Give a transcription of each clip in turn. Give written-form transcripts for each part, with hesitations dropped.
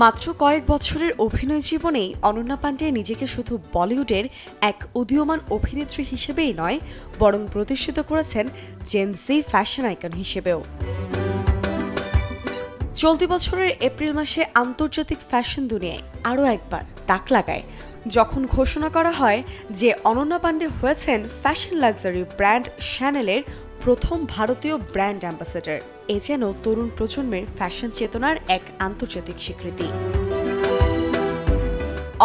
মাত্র কয়েক বছরের অভিনয় জীবনেই অনন্যা পান্ডে নিজেকে শুধু বলিউডের এক উদীয়মান অভিনেত্রী হিসেবেই নয়, বরং প্রতিষ্ঠিত করেছেন জেন জি ফ্যাশন আইকন হিসেবেও। চলতি বছরের এপ্রিল মাসে আন্তর্জাতিক ফ্যাশন দুনিয়ায় আরও একবার তাক লাগায় যখন ঘোষণা করা হয় যে অনন্যা পান্ডে হয়েছেন ফ্যাশন লাক্সারি ব্র্যান্ড শ্যানেলের প্রথম ভারতীয় ব্র্যান্ড অ্যাম্বাসেডর। এ যেন তরুণ প্রজন্মের ফ্যাশন চেতনার এক আন্তর্জাতিক স্বীকৃতি।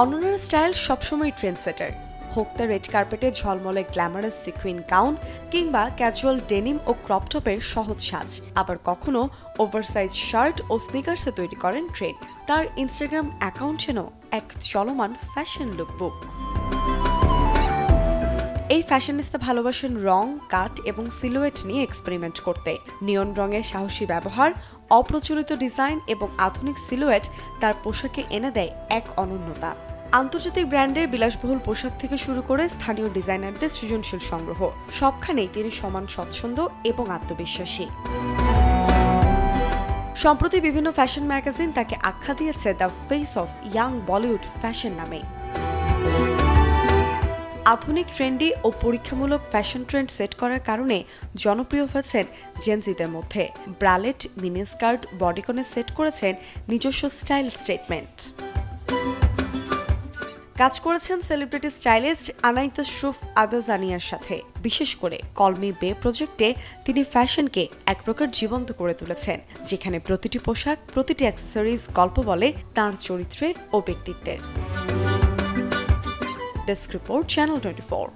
অনন্যার স্টাইল সবসময় ট্রেন্ডসেটার, হোক তা রেড কার্পেটে ঝলমলে গ্ল্যামারাস সিকুইন গাউন কিংবা ক্যাজুয়াল ডেনিম ও ক্রপটপের সহজ সাজ, আবার কখনো ওভারসাইজ শার্ট ও স্নিকার্সে তৈরি করেন ট্রেন্ড। তার ইনস্টাগ্রাম অ্যাকাউন্ট যেন এক চলমান ফ্যাশন লুকবুক। এই ফ্যাশনিস্তা ভালোবাসেন রং, কাট এবং সিলুয়েট নিয়ে এক্সপেরিমেন্ট করতে। নিয়ন রঙের সাহসী ব্যবহার, অপ্রচলিত ডিজাইন এবং আধুনিক সিলুয়েট তার পোশাকে এনে দেয় এক অনন্যতা। আন্তর্জাতিক ব্র্যান্ডের বিলাসবহুল পোশাক থেকে শুরু করে স্থানীয় ডিজাইনারদের সৃজনশীল সংগ্রহ, সবখানেই তিনি সমান স্বচ্ছন্দ এবং আত্মবিশ্বাসী। সম্প্রতি বিভিন্ন ফ্যাশন ম্যাগাজিন তাকে আখ্যা দিয়েছে the face of young Bollywood fashion নামে। আধুনিক, ট্রেন্ডি ও পরীক্ষামূলক ফ্যাশন ট্রেন্ড সেট করার কারণে জনপ্রিয় হয়েছেন জেনজিদের মধ্যে। ব্রালেট, মিনিস্কার্ট, বডিকনে সেট করেছেন নিজস্ব স্টাইল স্টেটমেন্ট। কাজ করেছেন সেলিব্রিটি স্টাইলিস্ট আনাইতা শুফ আদাজানিয়ার সাথে। বিশেষ করে কল মি বে প্রজেক্টে তিনি ফ্যাশনকে এক প্রকার জীবন্ত করে তুলেছেন, যেখানে প্রতিটি পোশাক, প্রতিটি অ্যাক্সেসরিজ গল্প বলে তাঁর চরিত্রের ও ব্যক্তিত্বের। Desk report, channel 24।